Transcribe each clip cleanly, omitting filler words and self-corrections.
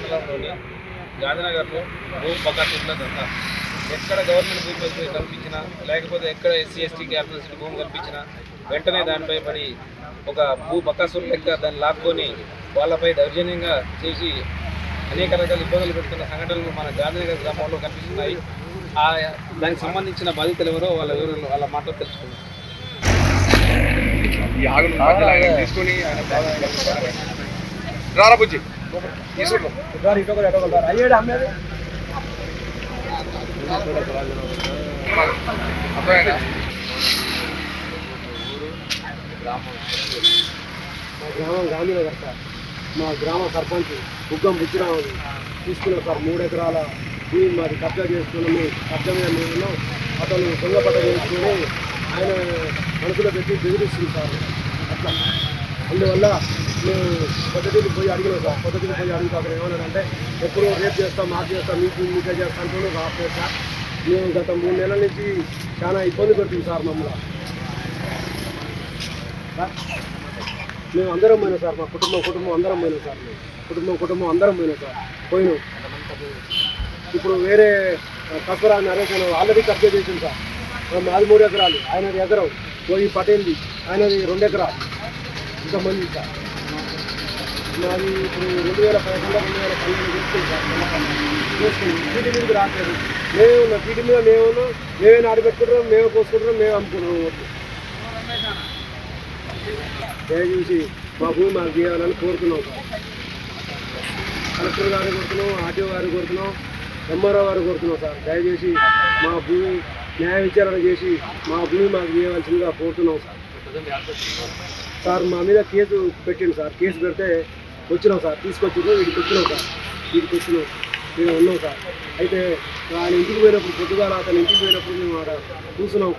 మండలంలోని గాంధీనగర్లో భూ బకాసు ఉన్నదంతా ఎక్కడ గవర్నమెంట్ భూమి కల్పించినా లేకపోతే ఎక్కడ ఎస్సీ ఎస్టీ క్యాపిటల్ భూమి కల్పించినా వెంటనే దానిపై పడి ఒక భూ బకాసులు లెక్క దాన్ని లాక్కొని వాళ్ళపై దౌర్జన్యంగా చేసి అనేక రకాల ఇబ్బందులు పెడుతున్న సంఘటనలు మన గాంధీనగర్ గ్రామంలో కనిపిస్తున్నాయి. దానికి సంబంధించిన బాధితులు ఎవరో వాళ్ళ మాటలు తెలుసుకున్నాం. గ్రామం గాంధీనగర్ సార్. మా గ్రామ సర్పంచ్ బుగ్గం బుచ్చిరావు తీసుకున్నాం సార్. 3 ఎకరాల భూమి మాది కబ్జా చేసుకున్నాము. కబ్జా మీద మేము అతను దొంగపట్ట చేసుకుని ఆయన మనసులో పెట్టి బెదిరిస్తుంది సార్. అట్లా అందువల్ల మేము పద్ధతికి పోయి అడిగినాం సార్. పద్ధతికి పోయి అడిగితే అతను ఏమన్నాడంటే ఎప్పుడు రేపు చేస్తాం, మాకు చేస్తాం, మీకే చేస్తాం అంటూ రాలేదు సార్. మేము గత 3 నెలల నుంచి చాలా ఇబ్బంది పెడుతుంది సార్ మమ్మల్ని. మేము అందరం పోయినాం సార్. మా కుటుంబం అందరం పోయినాం సార్. కుటుంబం అందరం పోయినాం సార్. పోయినాం. ఇప్పుడు వేరే కస్బరా నరేష్ ఆల్రెడీ కబ్జా చేసింది సార్. మాది 3 ఎకరాలు, ఆయనది ఎకరం. పోయి పటేల్ది ఆయనది 2 ఎకరాలు. ఇంతమంది సార్. మాది ఇప్పుడు 2011 తీసుకుంది సార్. చేసుకుంది టీడీ మీదకి రావట్లేదు. మేమున్నాం టీడీ మీద, మేమే నాడు పెట్టుకుంటున్నాం, మేమే కోసుకుంటున్నాం, మేము అమ్ముకుంటున్నాం. దయచేసి మా భూమి మాకు చేయాలని కోరుతున్నాం సార్. కలెక్టర్ గారు కోరుతున్నాం, ఆర్టీఓ గారు కోరుతున్నాం, ఎంఆర్ఓ గారు కోరుతున్నాం సార్. దయచేసి మా భూమి న్యాయ విచారణ చేసి మా భూమి మాకు చేయవలసిందిగా కోరుతున్నాం సార్. సార్ మా మీద కేసు పెట్టిండు సార్. కేసు పెడితే వచ్చినాం సార్. తీసుకొచ్చినాం, వీడికి వచ్చినాం సార్. మేము ఉన్నాం సార్. అయితే ఆయన ఇంటికి పోయినప్పుడు పొద్దుగాల అతను ఇంటికి పోయినప్పుడు మేము అక్కడ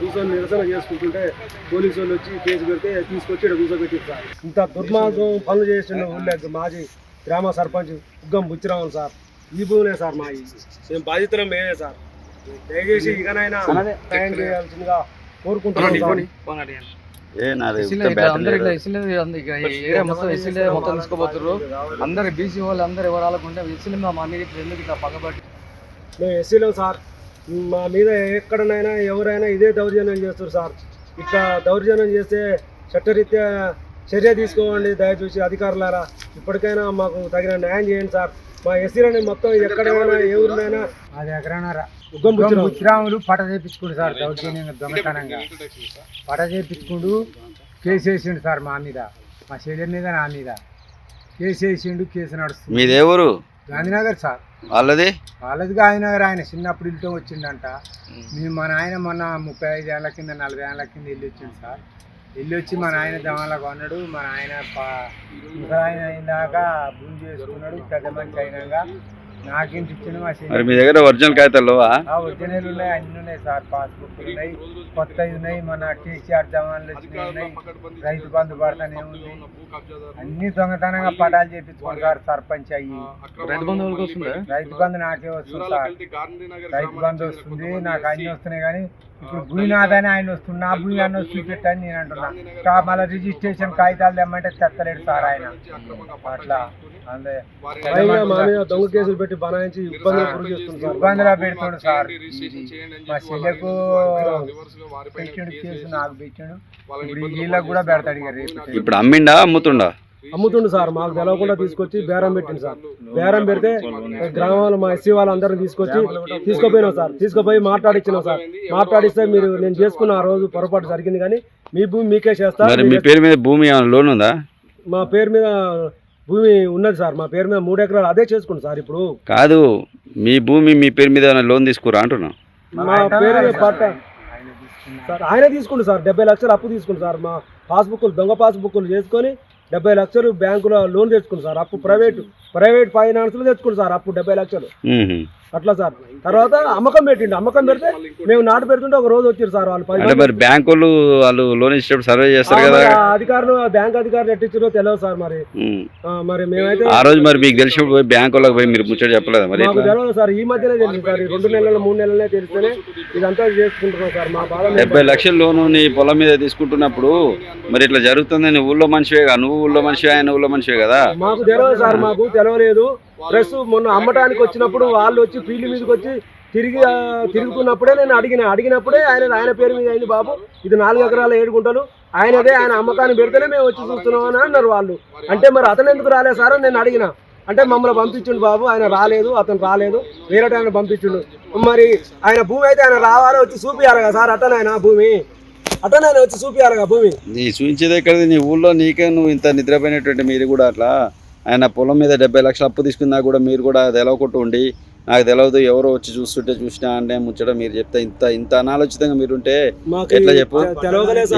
కూర్చొని నిరసన చేసుకుంటుంటే పోలీసు వాళ్ళు వచ్చి కేసు పెడితే తీసుకొచ్చి ఇక్కడ కూర్చోబెట్టారు సార్. ఇంత దుర్మార్గం పనులు చేసిన ఊళ్ళో మాజీ గ్రామ సర్పంచ్ ఉగ్గం బుచ్చిరావు సార్. ఈ భూమినే సార్ మా మేము బాధితులం మేమే సార్. దయచేసి ఇకనైనా సాయం చేయాల్సిందిగా కోరుకుంటున్నాం సార్. మొత్తం తీసుకోబోతున్నారు. అందరు బీసీ వాళ్ళు అందరు ఎవరు రాలకుంటే ఎస్సీలు మా మీద ఎందుకు ఇట్లా పగబట్టి మేము ఎస్సీలో సార్. మా మీద ఎక్కడనైనా ఎవరైనా ఇదే దౌర్జన్యం చేస్తారు సార్. ఇట్లా దౌర్జన్యం చేస్తే చట్టరీత్యా చర్య తీసుకోవండి దయచూసి అధికారులారా. ఇప్పటికైనా మాకు తగిన న్యాయం చేయండి సార్. మా ఎస్సీలని మొత్తం ఎక్కడైనా ఏ ఊరినైనా అది ఎకరన్నారా ఉగ్గం బుచ్చిరాములు పట చేయించుకుండు సార్. దౌర్జన్యంగా దొంగతనంగా పట చేయించుకుండు. కేసు వేసిండు సార్ మా మీద, మా చెల్లె మీద, నా మీద కేసు వేసిండు. కేసు నడుస్తుంది. మీది ఎవరు? గాంధీనగర్ సార్. వాళ్ళది గాంధీనగర్. ఆయన చిన్నప్పుడు ఇల్లుతో వచ్చిండంట. మేము మా నాయన మొన్న 35 ఏళ్ళ కింద 40 ఏళ్ళ కింద ఇల్లు వచ్చింది సార్. ఇల్లు వచ్చి మా నాయన దమాలకు అన్నాడు. మా నాయన ముసలాయన అయినాక భూమి చేసుకున్నాడు. పెద్ద మనిషి అయినాక నాకేంటి ఇచ్చిండు మా మరి మీ దగ్గర ఒరిజినల్ కాగితాలు ఒరిజినల్ ఉన్నాయి, అన్ని ఉన్నాయి సార్. పాస్బుక్లు ఉన్నాయి, కొత్తవి ఉన్నాయి, మన కేసీఆర్ జవాన్లు వచ్చినాయి ఉన్నాయి, రైతు బంధు పడతానే ఉంది. అన్ని దొంగతనంగా పటాలు చేపించుకుంటారు సర్పంచ్ అయ్యి. రైతు బంధు ఎవరికి వస్తుంది? రైతు బంధు నాకే వస్తుంది సార్. రైతు బంధు వస్తుంది నాకు, అన్ని వస్తున్నాయి. కానీ ఇప్పుడు భూమి నాదని ఆయన వస్తుంది. నా భూమి అన్న చూపెట్టని నేను అంటున్నా. మళ్ళీ రిజిస్ట్రేషన్ కాగితాలు తెమ్మంటే తెత్తలేడు సార్ ఆయన. అట్లా అందే మా మీద దొంగ కేసులు పెట్టి బనాయించి ఇబ్బందిలో పెడుతుండు సార్. మా చెల్లెకు పెట్టాడు కేసు, నాకు పెట్టాడు. ఇప్పుడు వీళ్ళకి కూడా పెడతాడు. ఇప్పుడు అమ్మిండా అమ్ముతుండు సార్. మాకు తెలవకుండా తీసుకొచ్చి బేరం పెట్టింది సార్. బేరం పెడితే గ్రామంలో మా ఎస్సీ వాళ్ళందరినీ తీసుకుపోయినాం సార్. తీసుకుపోయి మాట్లాడిచ్చినాం సార్. మాట్లాడిస్తే మీరు నేను చేసుకున్న ఆ రోజు పొరపాటు జరిగింది, కానీ మీ భూమి మీకే చేస్తా. మీ పేరు మీద భూమి లోన్ ఉందా? మా పేరు మీద భూమి ఉన్నది సార్. మా పేరు మీద 3 ఎకరాలు అదే చేసుకుంది సార్. ఇప్పుడు కాదు, మీ భూమి మీ పేరు మీద లోన్ తీసుకురా అంటున్నా. మా పేరు మీద పట్ట సార్ ఆయన తీసుకుండు సార్. 70 లక్షలు అప్పు తీసుకుంది సార్. మా పాస్బుక్లు దొంగ పాస్బుక్లు చేసుకొని 70 లక్షలు బ్యాంకులో లోన్ తెచ్చుకుంది సార్. అప్పు ప్రైవేట్ ఫైనాన్స్లో తెచ్చుకుంది సార్. అప్పు 70 లక్షలు అట్లా సార్. తర్వాత అమ్మకం పెట్టిండు. అమ్మకం పెడితే మేము నాటు పెడుతుంటే ఒక రోజు వచ్చారు సార్ వాళ్ళు. బ్యాంకు వాళ్ళు లోన్ ఇచ్చినప్పుడు సర్వే చేస్తారు కదా అధికారులు. బ్యాంక్ అధికారులు ఎట్టిచ్చారో తెలియదు సార్. మరి మేమైతే ఆ రోజు మరి మీకు తెలిసినప్పుడు పోయి బ్యాంక్ వాళ్ళకి పోయి మీరు ముచ్చట చెప్పలేదు మరి? మాకు తెలియదు సార్. ఈ మధ్యనే తెలిసింది సార్. 2 నెలలు 3 నెలలనే తెలిస్తేనే ఇదంతా చేసుకుంటున్నాం సార్. మా బాధ 70 లక్షల లోను నీ పొలం మీద తీసుకుంటున్నప్పుడు మరి ఇట్లా జరుగుతుంది. నువ్వు ఊళ్ళో మనిషివే కదా, నువ్వు ఊళ్ళో మనిషివే, ఆయన ఊళ్ళో మనిషివే కదా. మాకు తెలియదు సార్. మాకు తెలియలేదు. ప్లస్ మొన్న అమ్మటానికి వచ్చినప్పుడు వాళ్ళు వచ్చి ఫీల్డ్ మీదకి వచ్చి తిరుగుతున్నప్పుడే నేను అడిగినప్పుడే ఆయన పేరు మీద అయింది బాబు, ఇది 4 ఎకరాల 7 గుంటలు ఆయనదే, ఆయన అమ్మకాన్ని పెడితేనే మేము వచ్చి చూస్తున్నాం అని అన్నారు వాళ్ళు. అంటే మరి అతను ఎందుకు రాలేదు సార్ అని నేను అడిగిన. అంటే మమ్మల్ని పంపించిండు బాబు, ఆయన రాలేదు, అతను రాలేదు, వేరే ఆయన పంపించిండు. మరి ఆయన భూమి అయితే ఆయన రావాలి, వచ్చి చూపియాలి కదా సార్, అతనైనా భూమి అతనైనా వచ్చి చూపియాలిగా భూమి. నీ చూపించేది ఎక్కడిది? నీ ఊళ్ళో నీకే నువ్వు ఇంత నిద్రపోయినటువంటి మీరు కూడా అట్లా ఆయన పొలం మీద 70 లక్షలు అప్పు తీసుకున్నా కూడా మీరు కూడా తెలవకుండా ఉండి నాకు తెలియదు ఎవరో వచ్చి చూసినా అంటే ముచ్చట మీరు చెప్తే ఇంత అనాలోచితంగా మీరుంటే ఎట్లా చెప్పు?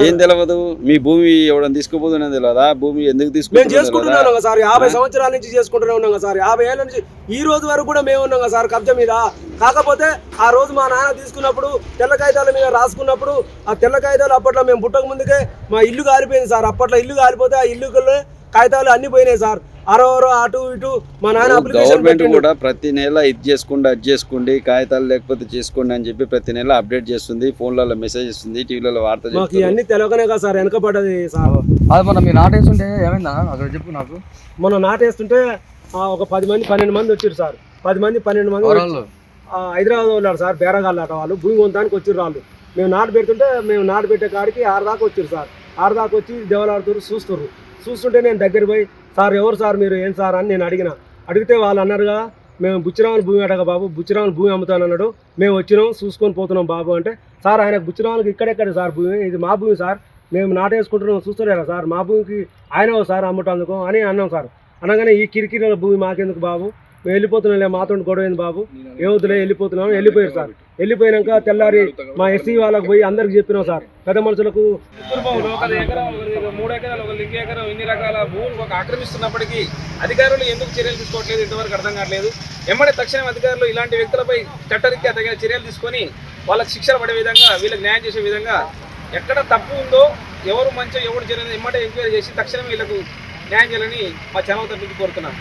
ఏం తెలియదు? మీ భూమి ఎవడని తీసుకుపోతున్నా తెలియదా? భూమి ఎందుకు తీసుకుంటున్నాను కదా సార్, 50 సంవత్సరాల నుంచి చేసుకుంటూనే ఉన్నాం కదా సార్, 50 ఏళ్ళ నుంచి ఈ రోజు వరకు కూడా మేము ఉన్నాం కదా సార్ కబ్జా మీద. కాకపోతే ఆ రోజు మా నాన్న తీసుకున్నప్పుడు తెల్ల కాగితాల మీద రాసుకున్నప్పుడు ఆ తెల్ల కాగితాలు అప్పట్లో మేము పుట్టక ముందుకే మా ఇల్లు కాలిపోయింది సార్. అప్పట్లో ఇల్లు కాలిపోతే ఆ ఇల్లు కాగితాలు అన్ని పోయినాయి సార్. అటు ఇటు మా నాన్న గవర్నమెంట్ కూడా ప్రతి నెల ఇది చేసుకోండి అది చేసుకోండి కాగితాలు లేకపోతే చేసుకోండి అని చెప్పి ప్రతి నెల అప్డేట్ చేస్తుంది, ఫోన్లలో మెసేజ్ ఇస్తుంది, టీవీలలో వార్త చేస్తుంది. ఇవన్నీ తెలవకనే కదా సార్ వెనకబడ్డది సార్. అది మనం మీరు నాటేస్తుంటే ఏమైందా అక్కడ చెప్పు నాకు. మనం నాటేస్తుంటే ఒక 10 మంది 12 మంది వచ్చారు సార్. 10 మంది 12 మంది హైదరాబాద్ వెళ్ళారు సార్, బేరగాళ్ళు అట వాళ్ళు, భూమి కొనడానికి వచ్చారు వాళ్ళు. మేము నాటు పెడుతుంటే మేము నాటు పెట్టే కాడికి 6 దాకా వచ్చారు సార్. 6 దాకా వచ్చి దేవలాడుతారు చూస్తుంటే నేను దగ్గర పోయి సార్ ఎవరు సార్ మీరు ఏం సార్ అని నేను అడిగితే వాళ్ళు అన్నారుగా మేము బుచ్చిరాముల భూమి అడగా బాబు, బుచ్చిరాముల భూమి అమ్ముతానన్నాడు, మేము వచ్చినాం చూసుకొని పోతున్నాం బాబు అంటే, సార్ ఆయనకు బుచ్చిరాములకి ఇక్కడెక్కడ సార్ భూమి, ఇది మా భూమి సార్, మేము నాటేసుకుంటున్నాం చూస్తలేరా సార్, మా భూమికి ఆయన సార్ అమ్మటానికి అని అన్నాం సార్. అనగానే ఈ కిరికిరి భూమి మాకెందుకు బాబు, మేము వెళ్ళిపోతున్నాం, మాతో గొడవైంది బాబు, ఏమవుతులే వెళ్ళిపోతున్నాం వెళ్ళిపోయారు సార్. వెళ్ళిపోయాక తెల్లారి మా ఎస్సీ వాళ్ళకి పోయి అందరికి చెప్పినాం సార్, పెద్ద మనుషులకు. 3 ఎకరాలు 1 ఎకరం ఇన్ని రకాల భూములు ఆక్రమిస్తున్నప్పటికీ అధికారులు ఎందుకు చర్యలు తీసుకోవట్లేదు ఇంతవరకు అర్థం కావట్లేదు. ఎమ్మడే తక్షణం అధికారులు ఇలాంటి వ్యక్తులపై చట్టరీత్యా తగిన చర్యలు తీసుకొని వాళ్ళకి శిక్షలు పడే విధంగా, వీళ్ళకి న్యాయం చేసే విధంగా, ఎక్కడ తప్పు ఉందో ఎవరు మంచో ఎవరు జరిగిందో ఎమ్మడే ఎంక్వైరీ చేసి తక్షణం వీళ్ళకు న్యాయం చేయాలని మా ఛానల్ తరఫు నుంచి కోరుతున్నాం.